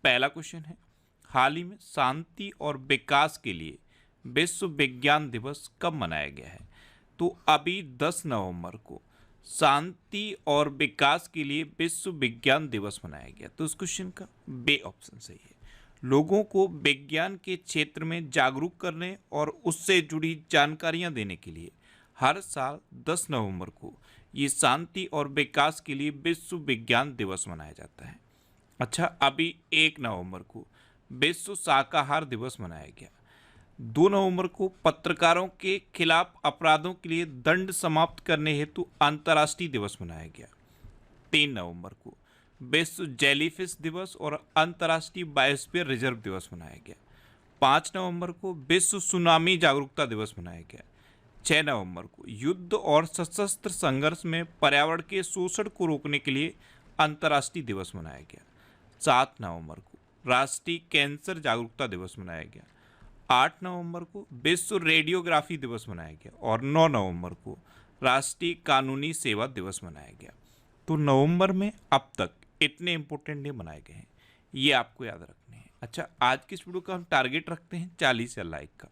पहला क्वेश्चन है, हाल ही में शांति और विकास के लिए विश्व विज्ञान दिवस कब मनाया गया है? तो अभी 10 नवंबर को शांति और विकास के लिए विश्व विज्ञान दिवस मनाया गया। तो इस क्वेश्चन का बे ऑप्शन सही है। लोगों को विज्ञान के क्षेत्र में जागरूक करने और उससे जुड़ी जानकारियां देने के लिए हर साल 10 नवंबर को ये शांति और विकास के लिए विश्व विज्ञान दिवस मनाया जाता है। अच्छा, अभी 1 नवंबर को विश्व शाकाहार दिवस मनाया गया। 2 नवंबर को पत्रकारों के खिलाफ अपराधों के लिए दंड समाप्त करने हेतु अंतर्राष्ट्रीय दिवस मनाया गया। 3 नवंबर को विश्व जेलीफिश दिवस और अंतर्राष्ट्रीय बायोस्फीयर रिजर्व दिवस मनाया गया। 5 नवंबर को विश्व सुनामी जागरूकता दिवस मनाया गया। 6 नवंबर को युद्ध और सशस्त्र संघर्ष में पर्यावरण के शोषण को रोकने के लिए अंतर्राष्ट्रीय दिवस मनाया गया। 7 नवंबर को राष्ट्रीय कैंसर जागरूकता दिवस मनाया गया। 8 नवंबर को विश्व रेडियोग्राफी दिवस मनाया गया और 9 नवंबर को राष्ट्रीय कानूनी सेवा दिवस मनाया गया। तो नवंबर में अब तक इतने इंपॉर्टेंट डे मनाए गए हैं, ये आपको याद रखने हैं। अच्छा, आज की इस वीडियो का हम टारगेट रखते हैं 40 या लाइक का।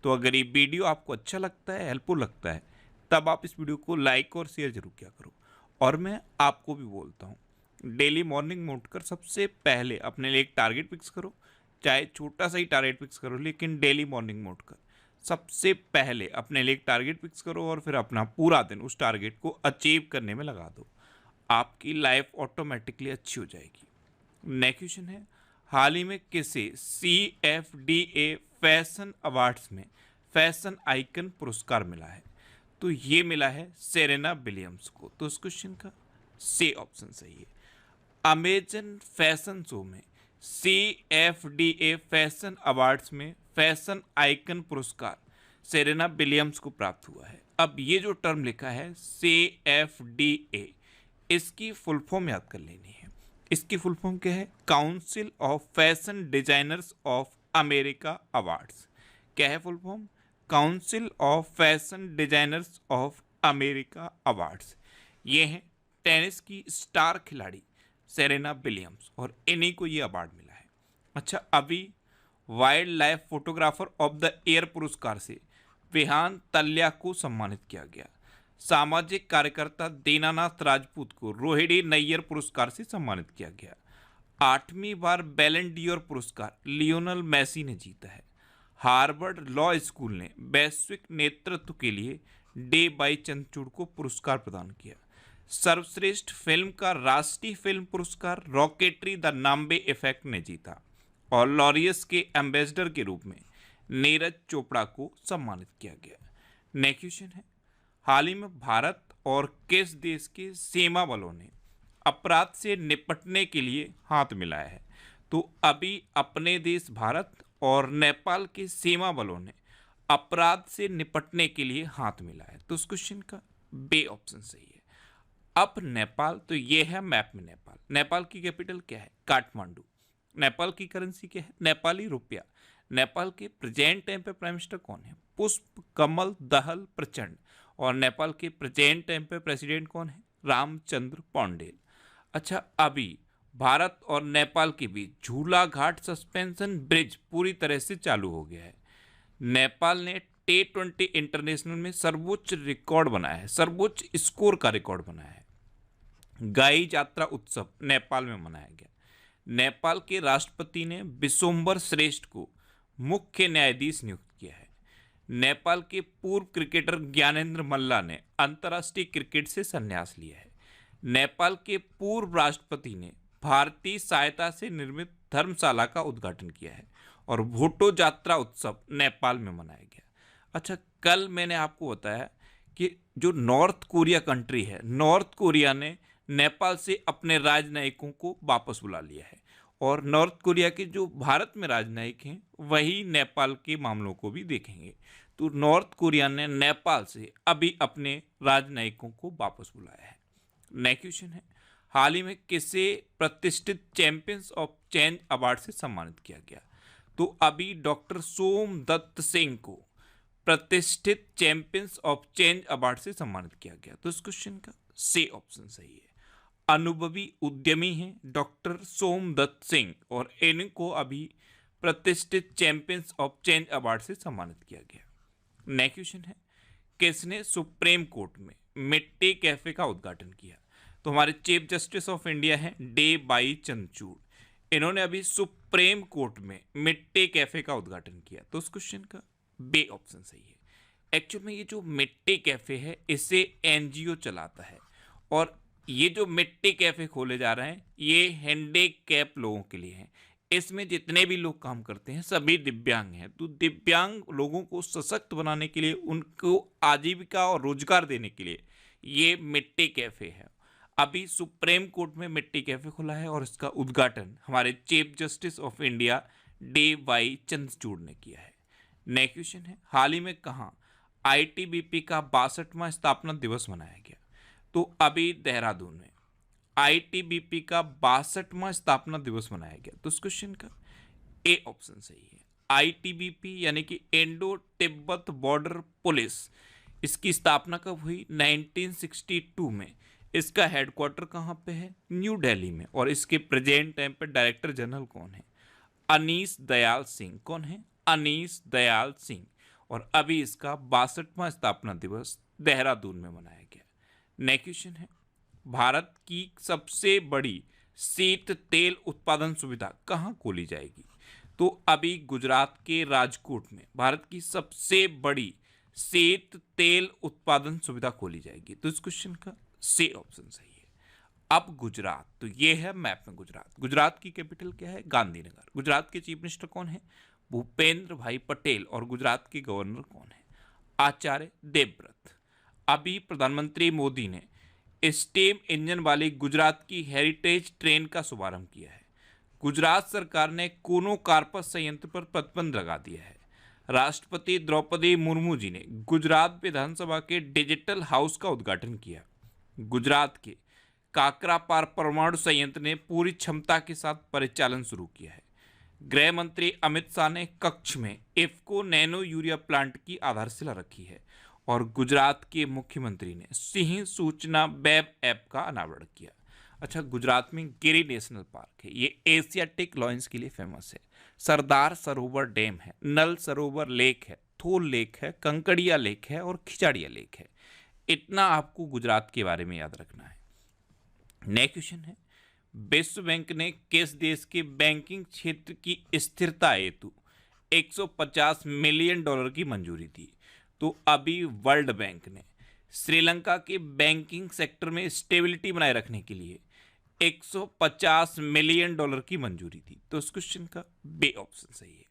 तो अगर ये वीडियो आपको अच्छा लगता है, हेल्पफुल लगता है, तब आप इस वीडियो को लाइक और शेयर जरूर किया करो। और मैं आपको भी बोलता हूँ, डेली मॉर्निंग में उठकर सबसे पहले अपने लिए एक टारगेट फिक्स करो, चाहे छोटा सा ही टारगेट फिक्स करो, लेकिन डेली मॉर्निंग में उठकर सबसे पहले अपने लिए एक टारगेट फिक्स करो और फिर अपना पूरा दिन उस टारगेट को अचीव करने में लगा दो। आपकी लाइफ ऑटोमेटिकली अच्छी हो जाएगी। नेक्स्ट क्वेश्चन है, हाल ही में किसे CFDA फैशन अवार्ड्स में फैशन आइकन पुरस्कार मिला है? तो ये मिला है सेरेना विलियम्स को। तो इस क्वेश्चन का सी ऑप्शन सही है। अमेजन फैशन शो में CFDA फैशन अवार्ड्स में फैशन आइकन पुरस्कार सेरेना विलियम्स को प्राप्त हुआ है। अब ये जो टर्म लिखा है CFDA, इसकी फुल फॉर्म याद कर लेनी है। इसकी फुल फॉर्म क्या है? Council of fashion designers of America awards. क्या है full form? Council of fashion designers of America awards. ये है टेनिस की स्टार खिलाड़ी सेरेना विलियम्स और इन्हीं को ये अवार्ड मिला है। अच्छा, अभी wild life photographer of the year पुरस्कार से विहान तल्या को सम्मानित किया गया। सामाजिक कार्यकर्ता दीनानाथ राजपूत को रोहिणी नैयर पुरस्कार से सम्मानित किया गया। 8वीं बार बैलन डी'ओर पुरस्कार लियोनल मेसी ने जीता है। हार्वर्ड लॉ स्कूल ने वैश्विक नेतृत्व के लिए डे बाई चंद्रचूड़ को पुरस्कार प्रदान किया। सर्वश्रेष्ठ फिल्म का राष्ट्रीय फिल्म पुरस्कार रॉकेटरी द नाम्बे इफेक्ट ने जीता और लॉरियस के एम्बेसडर के रूप में नीरज चोपड़ा को सम्मानित किया गया। नेक्स्ट क्वेश्चन है, हाल ही में भारत और किस देश के सीमा बलों ने अपराध से निपटने के लिए हाथ मिलाया है? तो अभी अपने देश भारत और नेपाल के सीमा बलों ने अपराध से निपटने के लिए हाथ मिलाया है। तो उस क्वेश्चन का बे ऑप्शन सही है। अब नेपाल, तो ये है मैप में नेपाल। नेपाल की कैपिटल क्या है? काठमांडू। नेपाल की करेंसी क्या है? नेपाली रुपया। नेपाल के प्रेजेंट टाइम पे प्राइम मिनिस्टर कौन है? पुष्प कमल दहल प्रचंड। और नेपाल के प्रेजेंट टाइम पे प्रेसिडेंट कौन है? रामचंद्र पौंडेल। अच्छा, अभी भारत और नेपाल के बीच झूला घाट सस्पेंशन ब्रिज पूरी तरह से चालू हो गया है। नेपाल ने T20 इंटरनेशनल में सर्वोच्च रिकॉर्ड बनाया है, सर्वोच्च स्कोर का रिकॉर्ड बनाया है। गाई यात्रा उत्सव नेपाल में मनाया गया। नेपाल के राष्ट्रपति ने विशोम्बर श्रेष्ठ को मुख्य न्यायाधीश नियुक्त किया है। नेपाल के पूर्व क्रिकेटर ज्ञानेंद्र मल्ला ने अंतर्राष्ट्रीय क्रिकेट से संन्यास लिया है। नेपाल के पूर्व राष्ट्रपति ने भारतीय सहायता से निर्मित धर्मशाला का उद्घाटन किया है और भोटो यात्रा उत्सव नेपाल में मनाया गया। अच्छा, कल मैंने आपको बताया कि जो नॉर्थ कोरिया कंट्री है, नॉर्थ कोरिया ने नेपाल से अपने राजनयिकों को वापस बुला लिया है और नॉर्थ कोरिया के जो भारत में राजनयिक हैं वही नेपाल के मामलों को भी देखेंगे। तो नॉर्थ कोरिया ने नेपाल से अभी अपने राजनयिकों को वापस बुलाया है। नेक्स्ट क्वेश्चन है, हाल ही में किसे प्रतिष्ठित चैंपियंस ऑफ चेंज अवार्ड से सम्मानित किया गया? तो अभी डॉक्टर सोमदत्त सिंह को प्रतिष्ठित चैंपियंस ऑफ चेंज अवार्ड से सम्मानित किया गया। तो इस क्वेश्चन का सी ऑप्शन सही है। अनुभवी उद्यमी हैं डॉक्टर सोमदत्त सिंह और इनको अभी प्रतिष्ठित चैंपियंस ऑफ चेंज अवार्ड से सम्मानित किया गया। नेक्स्ट क्वेश्चन है, किसने सुप्रीम कोर्ट में मिट्टी कैफे का उद्घाटन किया? तो हमारे चीफ जस्टिस ऑफ इंडिया हैं डे बाई चंद्रचूड़। इन्होंने अभी सुप्रीम कोर्ट में मिट्टी कैफे का उद्घाटन किया। तो उस क्वेश्चन का बे ऑप्शन सही है। एक्चुअल में ये जो मिट्टी कैफे है इसे एनजीओ चलाता है और ये जो मिट्टी कैफे खोले जा रहे हैं ये हैंडीकैप लोगों के लिए हैं। इसमें जितने भी लोग काम करते हैं सभी दिव्यांग हैं। तो दिव्यांग लोगों को सशक्त बनाने के लिए, उनको आजीविका और रोजगार देने के लिए ये मिट्टी कैफे है। अभी सुप्रीम कोर्ट में मिट्टी कैफे खुला है और इसका उद्घाटन हमारे chief justice of India D Y Chandrachud ने किया है। नेक्स्ट क्वेश्चन है, हाल ही में कहाँ आईटीबीपी का 62वां स्थापना दिवस मनाया गया? तो अभी देहरादून में आईटीबीपी का 62वां स्थापना दिवस मनाया गया। तो इस क्वेश्चन का ए ऑप्शन सही है। आईटीबीपी यानी कि इंडो तिब्बत बॉर्डर पुलिस, इसकी स्थापना कब हुई? 1962 में। इसका हेडक्वार्टर कहाँ पे है? न्यू दिल्ली में। और इसके प्रेजेंट टाइम पे डायरेक्टर जनरल कौन है? अनीस दयाल सिंह। कौन है? अनीस दयाल सिंह। और अभी इसका 62वां स्थापना दिवस देहरादून में मनाया गया। नेक्स्ट क्वेश्चन है, भारत की सबसे बड़ी शीत तेल उत्पादन सुविधा कहाँ खोली जाएगी? तो अभी गुजरात के राजकोट में भारत की सबसे बड़ी शीत तेल उत्पादन सुविधा खोली जाएगी। तो इस क्वेश्चन का सी ऑप्शन सही है। अब गुजरात, तो ये है मैप में गुजरात। गुजरात की कैपिटल क्या है? गांधीनगर। गुजरात के चीफ मिनिस्टर कौन है? भूपेंद्र भाई पटेल। और गुजरात के गवर्नर कौन है? आचार्य देवव्रत। अभी प्रधानमंत्री मोदी ने स्टीम इंजन वाली गुजरात की हेरिटेज ट्रेन का शुभारंभ किया है। गुजरात सरकार ने कूनो कार्पस संयंत्र पर प्रतिबंध लगा दिया है। राष्ट्रपति द्रौपदी मुर्मू जी ने गुजरात विधानसभा के डिजिटल हाउस का उद्घाटन किया। गुजरात के काकरापार परमाणु संयंत्र ने पूरी क्षमता के साथ परिचालन शुरू किया है। गृह मंत्री अमित शाह ने कच्छ में इफ्को नैनो यूरिया प्लांट की आधारशिला रखी है। और गुजरात के मुख्यमंत्री ने सिंह सूचना वेब ऐप का अनावरण किया। अच्छा, गुजरात में गिरी नेशनल पार्क है, ये एशियाटिक लॉयंस के लिए फेमस है। सरदार सरोवर डैम है, नल सरोवर लेक है, थोल लेक है, कंकड़िया लेक है और खिचाड़िया लेक है। इतना आपको गुजरात के बारे में याद रखना है। नेक्स्ट क्वेश्चन है, विश्व बैंक ने किस देश के बैंकिंग क्षेत्र की स्थिरता हेतु 150 मिलियन डॉलर की मंजूरी दी? तो अभी वर्ल्ड बैंक ने श्रीलंका के बैंकिंग सेक्टर में स्टेबिलिटी बनाए रखने के लिए 150 मिलियन डॉलर की मंजूरी दी। तो इस क्वेश्चन का बे ऑप्शन सही है।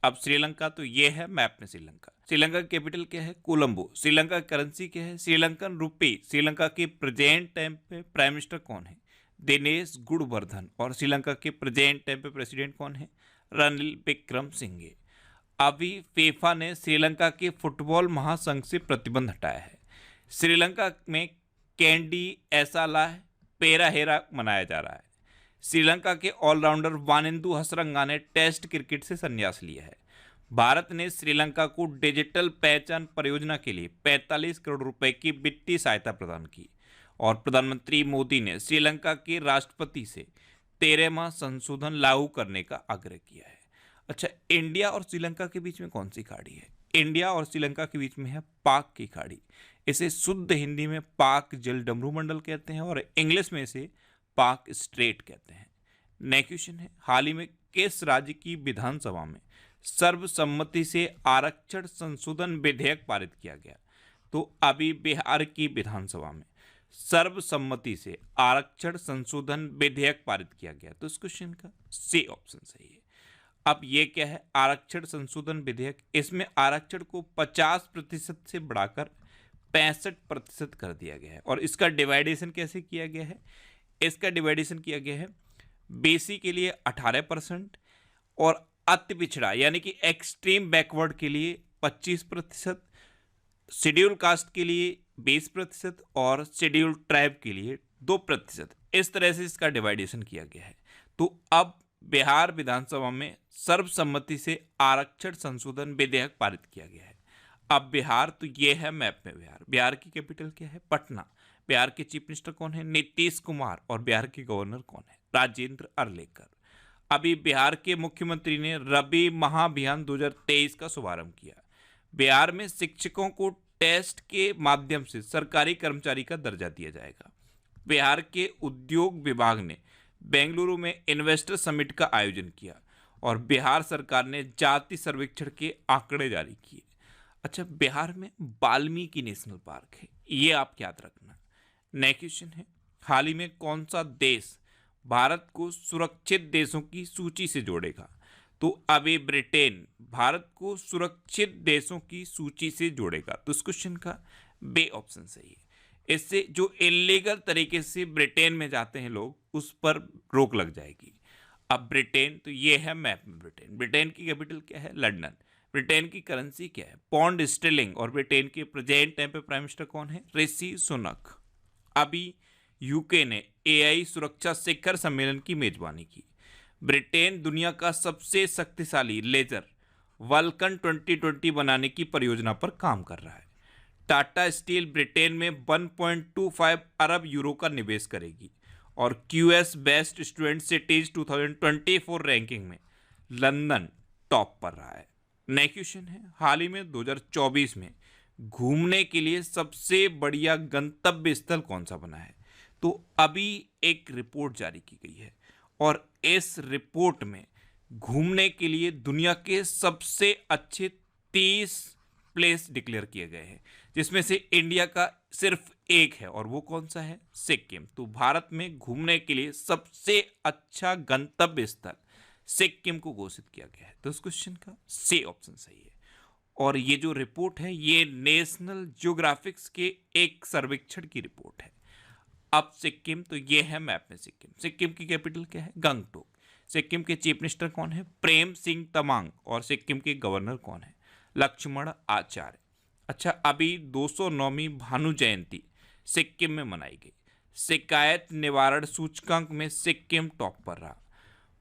अब श्रीलंका, तो ये है मैप में श्रीलंका। श्रीलंका की कैपिटल क्या है? कोलंबो। श्रीलंका की करेंसी क्या है? श्रीलंकन रुपए। श्रीलंका के प्रेजेंट टाइम पे प्राइम मिनिस्टर कौन है? दिनेश गुणवर्धन। और श्रीलंका के प्रेजेंट टाइम पे प्रेसिडेंट कौन है? रणिल विक्रमसिंघे। अभी फीफा ने श्रीलंका के फुटबॉल महासंघ से प्रतिबंध हटाया है। श्रीलंका में कैंडी एसाला पेराहेरा मनाया जा रहा है। श्रीलंका के ऑलराउंडर वानिंदु हसरंगा ने टेस्ट क्रिकेट से संन्यास लिया है। भारत ने श्रीलंका को डिजिटल पहचान परियोजना के लिए 45 करोड़ रुपए की वित्तीय सहायता प्रदान की। और प्रधानमंत्री मोदी ने श्रीलंका के राष्ट्रपति से 13वां संशोधन लागू करने का आग्रह किया है। अच्छा, इंडिया और श्रीलंका के बीच में कौन सी खाड़ी है? इंडिया और श्रीलंका के बीच में है पाक की खाड़ी। इसे शुद्ध हिंदी में पाक जल डमरू मंडल कहते हैं और इंग्लिश में इसे पाक स्ट्रेट कहते हैं। नेक्स्ट क्वेश्चन है, हाल ही में किस राज्य की विधानसभा में सर्वसम्मति से आरक्षण संशोधन विधेयक पारित किया गया? तो अभी बिहार की विधानसभा में सर्वसम्मति से आरक्षण संशोधन विधेयक पारित किया गया। तो इस क्वेश्चन का सी ऑप्शन सही है। अब ये क्या है? आरक्षण संशोधन विधेयक। इसमें आरक्षण को 50% से बढ़ाकर 65% कर दिया गया है। और इसका डिवाइडेशन कैसे किया गया है? इसका डिवाइडेशन किया गया है बीसी के लिए 18% और अति पिछड़ा यानी कि एक्सट्रीम बैकवर्ड के लिए 25%, शेड्यूल कास्ट के लिए 20% और शेड्यूल ट्राइब के लिए 2%। इस तरह से इसका डिवाइडेशन किया गया है। तो अब बिहार विधानसभा में सर्वसम्मति से आरक्षण संशोधन विधेयक पारित किया गया है। अब बिहार, तो ये है मैप में बिहार। बिहार की कैपिटल क्या है? पटना। बिहार के चीफ मिनिस्टर कौन है? नीतीश कुमार। और बिहार के गवर्नर कौन है? राजेंद्र अरलेकर। अभी बिहार के मुख्यमंत्री ने रबी महाअभियान 2023 का शुभारंभ किया। बिहार में शिक्षकों को टेस्ट के माध्यम से सरकारी कर्मचारी का दर्जा दिया जाएगा। बिहार के उद्योग विभाग ने बेंगलुरु में इन्वेस्टर समिट का आयोजन किया और बिहार सरकार ने जाति सर्वेक्षण के आंकड़े जारी किए। अच्छा, बिहार में वाल्मीकि नेशनल पार्क है, ये आप याद रखना। नेक्स्ट क्वेश्चन है, हाल ही में कौन सा देश भारत को सुरक्षित देशों की सूची से जोड़ेगा? तो अभी ब्रिटेन भारत को सुरक्षित देशों की सूची से जोड़ेगा। तो इस क्वेश्चन का बे ऑप्शन सही है। इससे जो इलीगल तरीके से ब्रिटेन में जाते हैं लोग, उस पर रोक लग जाएगी। अब ब्रिटेन, तो ये है मैप में ब्रिटेन। ब्रिटेन की कैपिटल क्या है? लंदन। ब्रिटेन की करेंसी क्या है? Pound sterling. और ब्रिटेन के प्रेजेंट टाइम पे प्राइम मिनिस्टर कौन है? ऋषि सुनक। अभी यूके ने एआई सुरक्षा शिखर सम्मेलन की मेजबानी की। ब्रिटेन दुनिया का सबसे शक्तिशाली लेजर वल्कन 2020 बनाने की परियोजना पर काम कर रहा है। टाटा स्टील ब्रिटेन में 1.25 अरब यूरो का निवेश करेगी। और QS best student cities 2024 ranking में लंदन टॉप पर रहा है। नेक्स्ट क्वेश्चन है, हाल ही में 2024 में घूमने के लिए सबसे बढ़िया गंतव्य स्थल कौन सा बना है? तो अभी एक रिपोर्ट जारी की गई है और इस रिपोर्ट में घूमने के लिए दुनिया के सबसे अच्छे 30 प्लेस डिक्लेयर किए गए हैं, जिसमें से इंडिया का सिर्फ एक है और वो कौन सा है? सिक्किम। तो भारत में घूमने के लिए सबसे अच्छा गंतव्य स्थल सिक्किम को घोषित किया गया है। तो इस क्वेश्चन का सी ऑप्शन सही है। और ये जो रिपोर्ट है, ये नेशनल ज्योग्राफिक्स के एक सर्वेक्षण की रिपोर्ट है। अब सिक्किम, तो ये है मैप में सिक्किम। सिक्किम की कैपिटल क्या है? गंगटोक। सिक्किम के चीफ मिनिस्टर कौन है? प्रेम सिंह तमांग। और सिक्किम के गवर्नर कौन है? लक्ष्मण आचार्य। अच्छा, अभी 209वीं भानु जयंती सिक्किम में मनाई गई। शिकायत निवारण सूचकांक में सिक्किम टॉप पर रहा।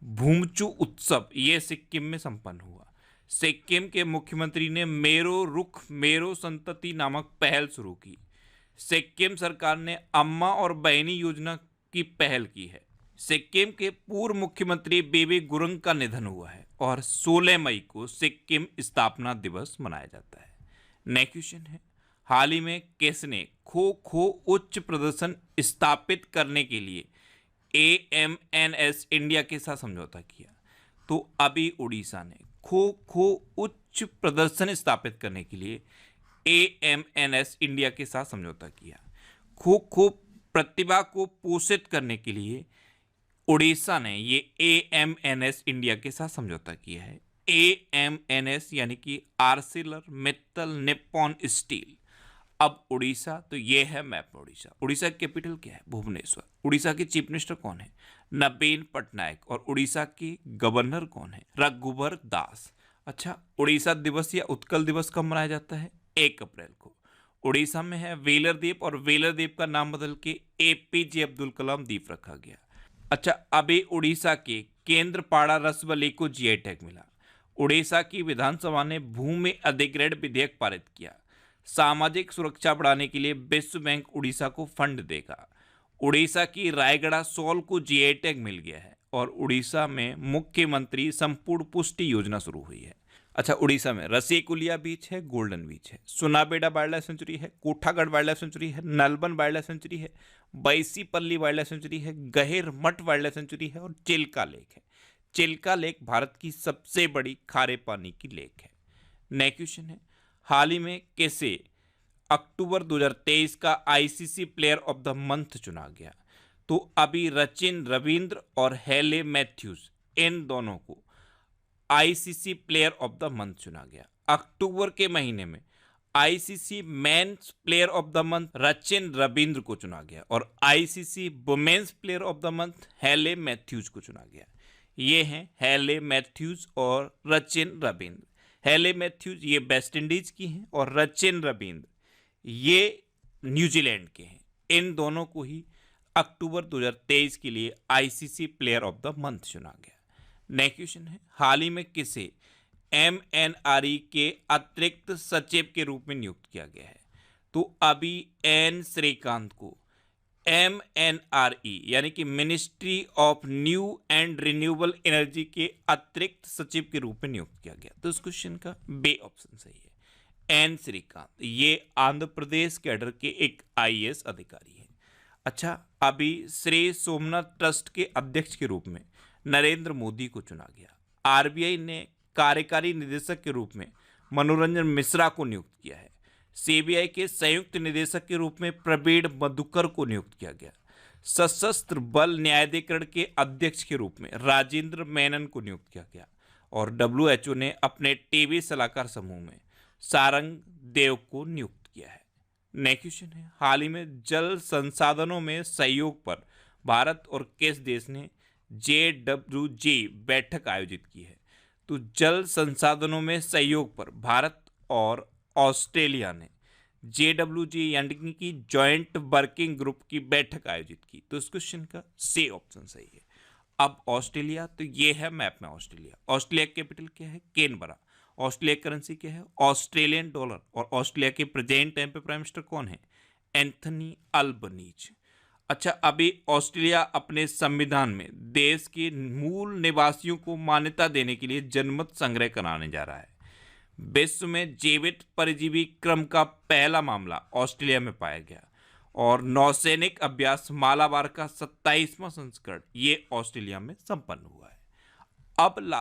भूमचू उत्सव ये सिक्किम में संपन्न हुआ। सिक्किम के मुख्यमंत्री ने मेरो रुख मेरो संतति नामक पहल शुरू की। सिक्किम सरकार ने अम्मा और बहनी योजना की पहल की है। सिक्किम के पूर्व मुख्यमंत्री बेबी गुरुंग का निधन हुआ है और 16 मई को सिक्किम स्थापना दिवस मनाया जाता है। नेक्स्ट क्वेश्चन है, हाल ही में किसने खो खो उच्च प्रदर्शन स्थापित करने के लिए AMNS इंडिया के साथ समझौता किया? तो अभी उड़ीसा ने खो खो उच्च प्रदर्शन स्थापित करने के लिए AMNS इंडिया के साथ समझौता किया। खो खो प्रतिभा को पोषित करने के लिए उड़ीसा ने ये AMNS इंडिया के साथ समझौता किया है। AMNS यानी कि आर्सिलर मित्तल निप्पॉन स्टील। अब उड़ीसा, तो ये है मैप में उड़ीसा। उड़ीसा की कैपिटल क्या है? भुवनेश्वर। उड़ीसा के चीफ मिनिस्टर कौन है? नवीन पटनायक। और उड़ीसा के गवर्नर कौन है? रघुबर दास। अच्छा, उड़ीसा दिवस या उत्कल दिवस कब मनाया जाता है? 1 अप्रैल को। उड़ीसा में है व्हीलर द्वीप और व्हीलर द्वीप का नाम बदल के APJ अब्दुल कलाम द्वीप रखा गया। अच्छा, अभी उड़ीसा के केंद्रपाड़ा रसबली को GI टैग मिला। उड़ीसा की विधानसभा ने भूमि अधिग्रहण विधेयक पारित किया। सामाजिक सुरक्षा बढ़ाने के लिए विश्व बैंक उड़ीसा को फंड देगा। उड़ीसा की रायगढ़ सॉल को GI टैग मिल गया है और उड़ीसा में मुख्यमंत्री संपूर्ण पुष्टि योजना शुरू हुई है। अच्छा, उड़ीसा में रसीकुलिया बीच है, गोल्डन बीच है, सुनाबेड़ा वाइल्ड लाइफ सेंचुरी है, कोठागढ़ वाइल्ड लाइफ सेंचुरी है, नलबन वाइल्ड लाइफ सेंचुरी है, बैसीपल्ली वाइल्ड लाइफ सेंचुरी है, गहिर मठ वाइल्ड लाइफ सेंचुरी है और चिल्का लेक है। चिल्का लेक भारत की सबसे बड़ी खारे पानी की लेक है। नेक्स्ट क्वेश्चन है, हाल ही में किसे अक्टूबर 2023 का ICC player of the month चुना गया? तो अभी रचिन रविंद्र और हेले मैथ्यूज, इन दोनों को ICC player of the month चुना गया। अक्टूबर के महीने में ICC men's player of the month Rachin Ravindra को चुना गया और ICC women's player of the month Hayley Matthews को चुना गया। ये हैं हेले मैथ्यूज और रचिन रविंद्र। हेले मैथ्यूज ये वेस्ट इंडीज की हैं और रचिन रविंद्र ये न्यूजीलैंड के हैं। इन दोनों को ही अक्टूबर 2023 के लिए ICC player of the month चुना गया। नेक्स्ट क्वेश्चन है, हाल ही में किसे MNRE के अतिरिक्त सचिव के रूप में नियुक्त किया गया है? तो अभी N श्रीकांत को MNRE यानी कि ministry of new and renewable energy के अतिरिक्त सचिव के रूप में नियुक्त किया गया। तो इस क्वेश्चन का बे ऑप्शन सही है। एन श्रीकांत ये आंध्र प्रदेश कैडर के एक IAS अधिकारी हैं। अच्छा, अभी श्री सोमनाथ ट्रस्ट के अध्यक्ष के रूप में नरेंद्र मोदी को चुना गया। RBI ने कार्यकारी निदेशक के रूप में मनोरंजन मिश्रा को नियुक्त किया है। CBI के संयुक्त निदेशक के रूप में प्रवीण मधुकर को नियुक्त किया गया। सशस्त्र बल न्यायाधिकरण के अध्यक्ष के रूप में राजेंद्र मेनन को नियुक्त किया गया। और WHO ने अपने टीबी सलाहकार समूह में सारंग देव को नियुक्त किया है। नेक्स्ट क्वेश्चन है, हाल ही में जल संसाधनों में सहयोग पर भारत और किस देश ने JWG बैठक आयोजित की है? तो जल संसाधनों में सहयोग पर भारत और ऑस्ट्रेलिया ने JWG यानी कि जॉइंट वर्किंग ग्रुप की बैठक आयोजित की। तो इस क्वेश्चन का सी ऑप्शन सही है। अब ऑस्ट्रेलिया, तो ये है मैप में ऑस्ट्रेलिया। ऑस्ट्रेलिया की कैपिटल क्या है? कैनबरा। ऑस्ट्रेलिया की करेंसी क्या है? Australian dollar. और ऑस्ट्रेलिया के प्रेजेंट टाइम पे प्राइम मिनिस्टर कौन है? Anthony Albanese. अच्छा, अभी ऑस्ट्रेलिया अपने संविधान में देश के मूल निवासियों को मान्यता देने के लिए जनमत संग्रह कराने जा रहा है। विश्व में जीवित परजीवी क्रम का पहला मामला ऑस्ट्रेलिया में पाया गया। और नौसैनिक अभ्यास मालाबार का 27वां संस्करण ये ऑस्ट्रेलिया में संपन्न हुआ है। अब